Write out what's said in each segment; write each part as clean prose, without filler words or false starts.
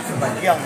Sebagian.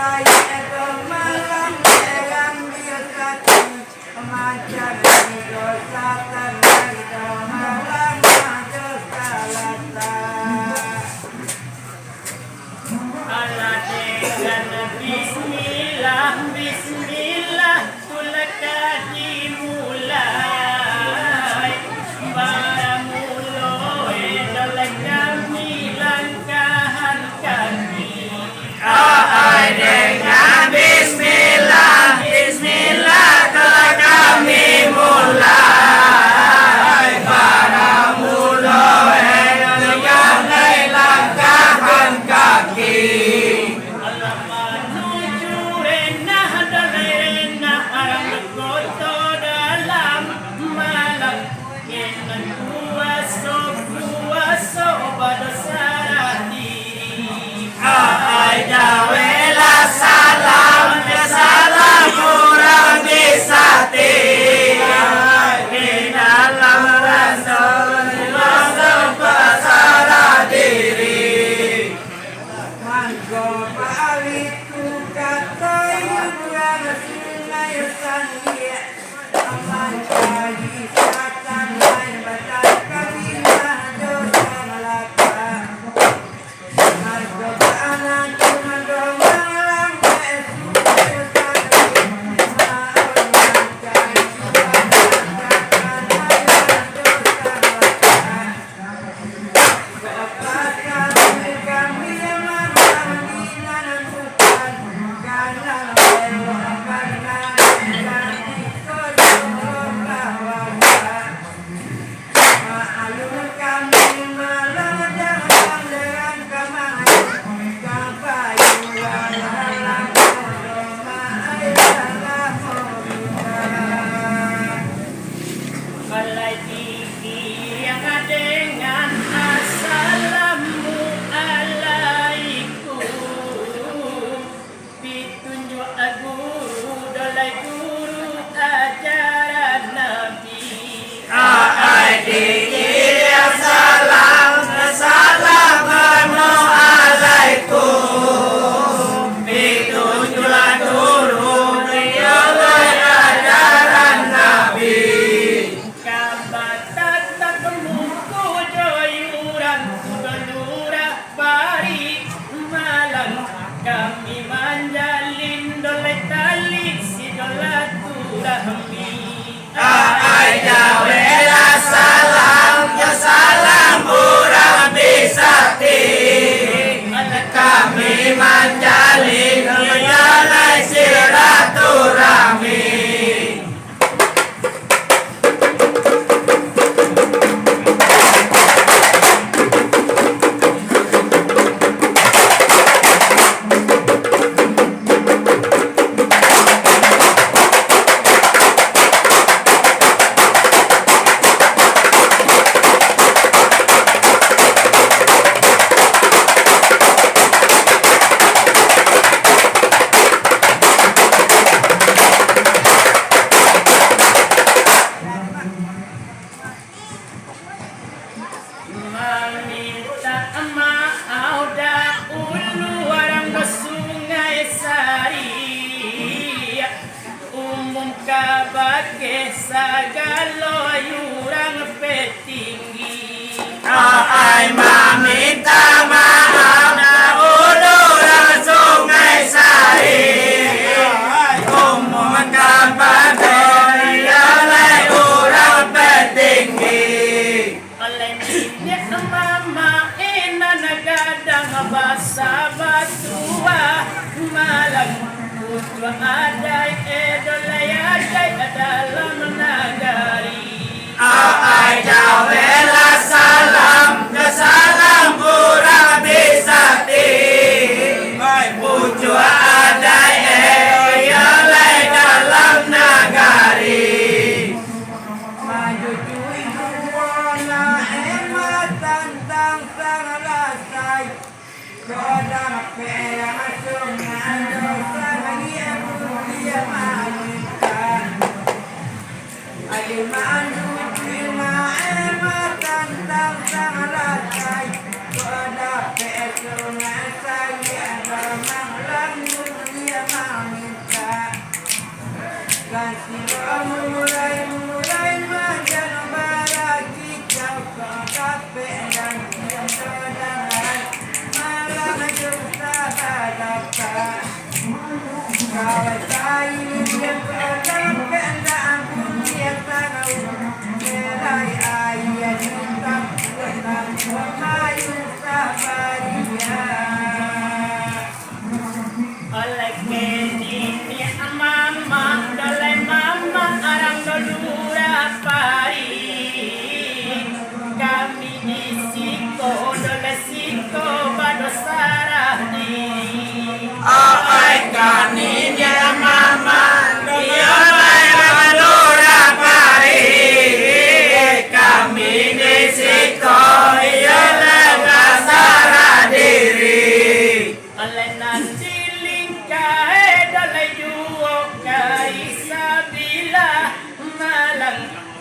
Hãy subscribe cho kênh Ghiền Mì Gõ để không bỏ lỡ những video hấp dẫn.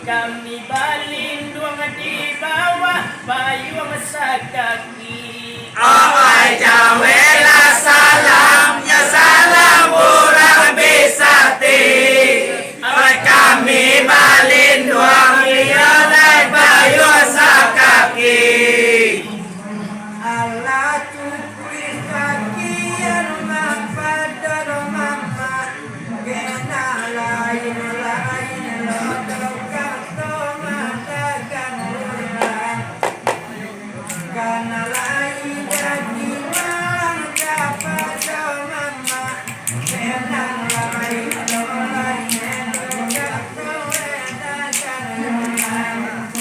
kami balindung di bawah payung sakaki. Oi jawela salam ya salam urang bisati. Oi kami balindung iya dai payung sakaki. Allah cukui kakian mapadar mama kena lain lodok kato matakan urang kana lain jadi malang dapat mama kena lain lodok kato matakan urang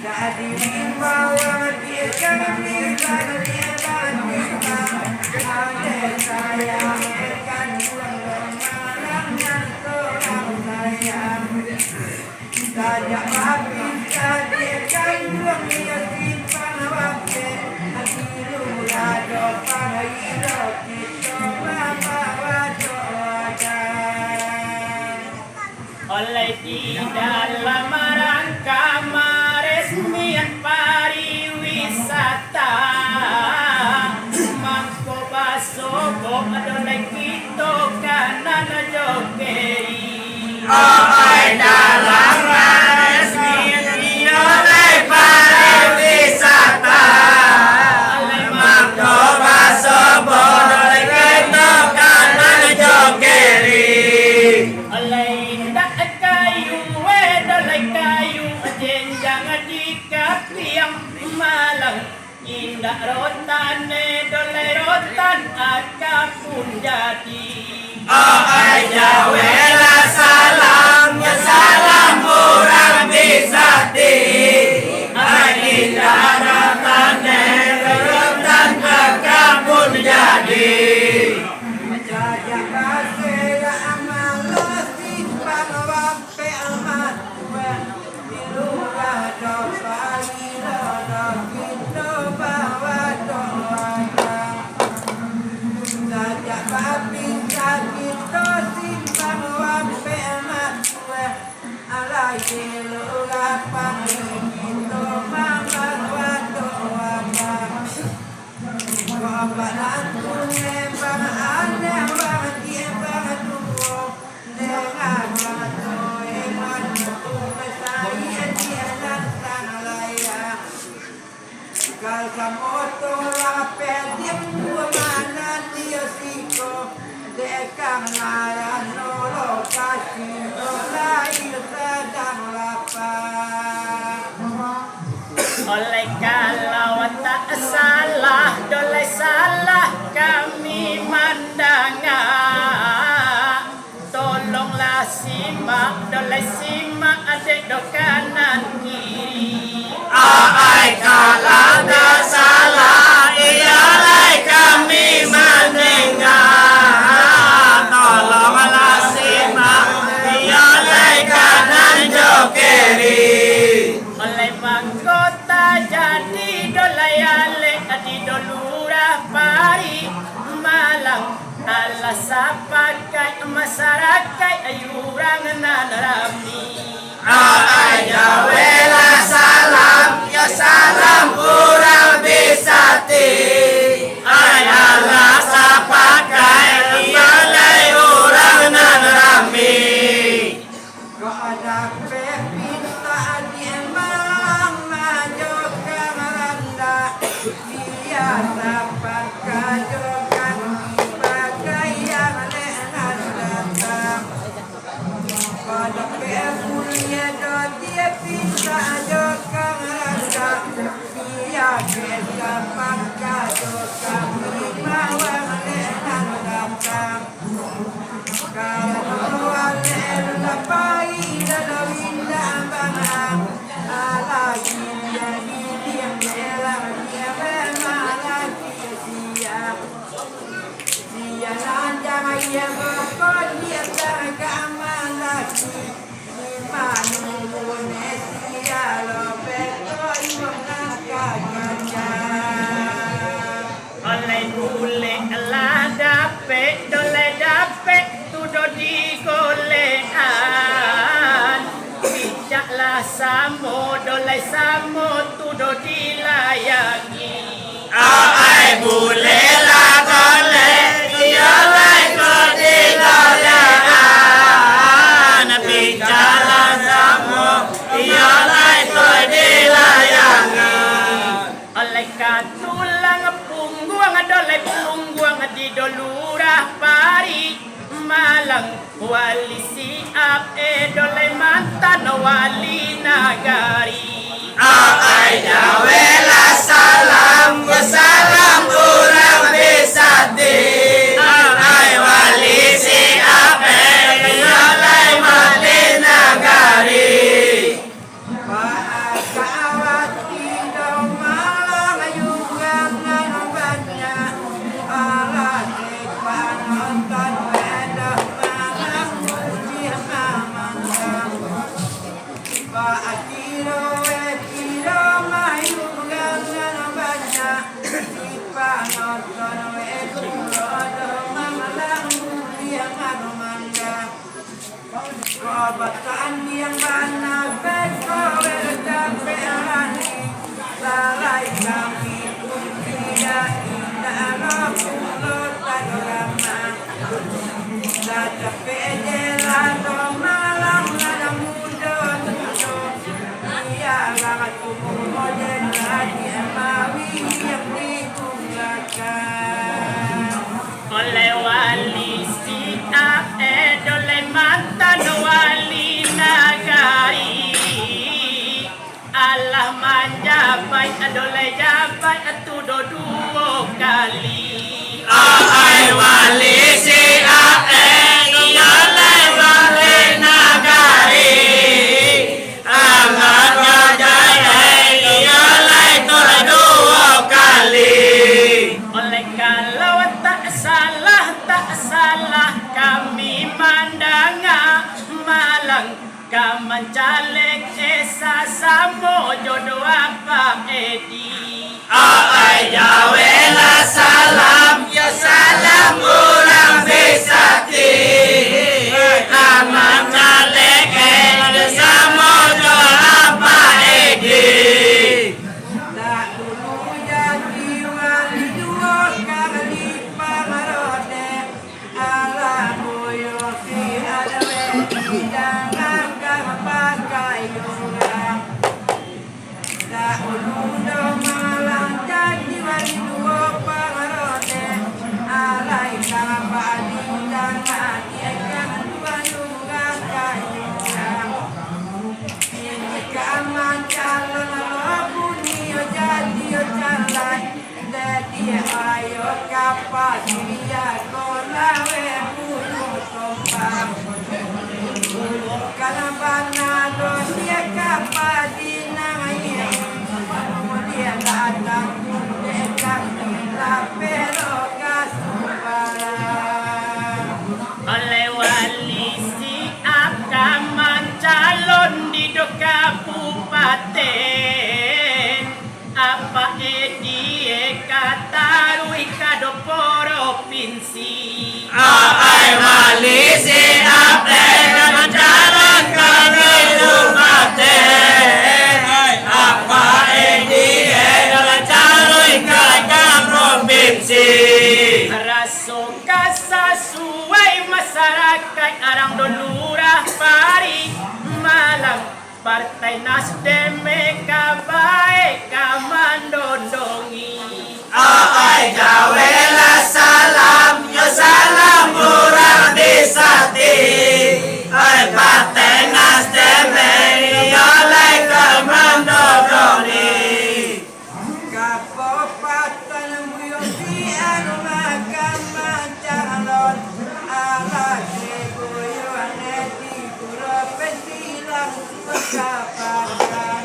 jadi bawa dia kami Sajak habis kadirkan luang dia simpan wakil hati lula dopan hidup kita bawa doakan Oleh di dalam rangka meresmikan pariwisata Mangko Basoko adoleh kita kanan jokeri. Oi dalam resmi oleh pariwisata. Mangko Basobo oleh kita kanan jokeri. Oleh indah kayu wedoleh kayu jenjang di kapiang malang indah rotane doleh rotan akapun jadi. Oi jawela salam ya salam urang bisati. Oi indah rotane rotan akapun jadi. Sajak kasih amalos simpan wampe amat dilurah doa hidup kita bawa doakan Sajak habis kita simpan wampe amat alai dilurah panggil kita bawa doakan Bapak bang ada bang dia bang tuh dengan bang tuh eman tuh saya dia datang layak kal kamoto lape dia mana dia siko dekang naran nolo kasih lain sedang lapar Oleh kalau tak salah, doleh salah kami mandangan. Tolonglah simak, doleh simak adik do kanan kiri. Oi kalau tak salah ialah kami mendengar. Tolonglah simak ialah kanan jokeri. Oleh mahkota jadi dolayale di dolura pari malang alas pakai masyarakat ayurang nan rami. Oi jawela salam ya salam urang bisati. Oi Allah sapakai balai urang nan rami. Kau ada pepinta dia malang maju keranda biasa pakai jokan pakai yang dengan datang pada kemulia dia pinta jokan randa biasa pakai jokan bawang dengan datang kalau ada pai dalam indah bangang lagi jadi dia melang dia memang sia dia lanjang dia berkon dia tergaman lagi manu Indonesia lo bekoi mengangkat Oleh bule lah dapet doleh dapet tu do digolean. Bijak samo dolai samo tudo dilayangi. Ai bule la kole yo lai ko di layan bicara samo yo lai ko di layangan. Oleh katulang pungguang dolai pungguang di dolurah pari malang wali siap dolai mantan wali nagari. Ai jawela salam ya salam urang bisati. Ai wali siap yo lai mati nagari. Paakawati daw malang ayugang nanubanya Alakik panonton wedah malang muji mamanggang Paakiro ekiro mayugang nanubanya Si panonton wekurodo malang muji mamanggang Kobatan yang mana berkowe capeani Lalai kami kutia indah rokulo tadorama Dada pedela do malam nada mudo tudo Ia langat kumur moden lagi emawi yang ditunggakan Oleh wali siap dolai mantan wali nagari. Allah manjabai dolai jabai tudo dua kali. Ai wali siap yo lai wali nagari. Amatnya jaya yo lai tolak dua kali. Oleh kalau tak salah kami mandanga malang kaman caleg esa samo jodoh apa edi. Ai jawela salam ya salam urang bisati. Amatnya leke samo jo apa edi. Tak dulu jadi wali dua kali pangarode ala boyo si adawe jangan kau pakai orang tak dulu malang jadi wali dua pangarode ala ikan badi jangan jangan dua juga kayu ini kaman calon bunyi jadi jalan jadi ayo kapas dia konawe bulu tombang bulu kalabana dosia kapadi namanya dia datang dekat la pero kasubara Oleh wali siap kaman calon di do kabupaten apa edi katarui kado provinsi. Ai wali siap dengan jalan kami lumaten. Apa ini dengan jalan ke provinsi. Raso kasasuai masyarakat arang dolurah pari malang Partai Nasdem meka baik kamandondongi. Ai jawela salam yo salam urang disati. Ai Partai Nasdem yo lai kamandodoni. Kabupaten Muyosi anu mahkamah calon ala keguyuan di provinsi langsung kapakan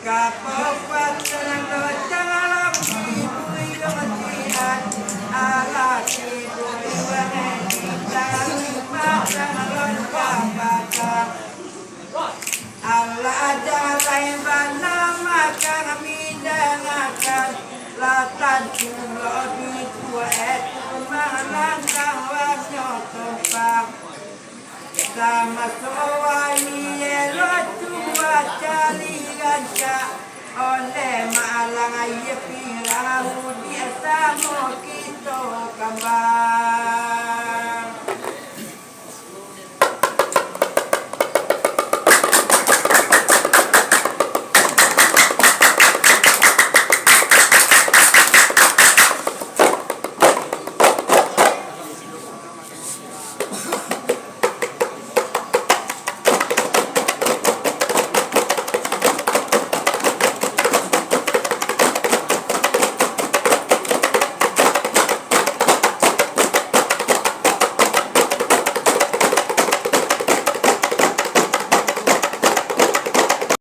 Kabupaten Docang Muyosian ala keguyuan di calon calon kapakan Allah jalai nama kami dengarkan latan tulo di kuat malang kawan nyotopak sama soali elotu jaligan ca oleh malang aye pirahu dia samoki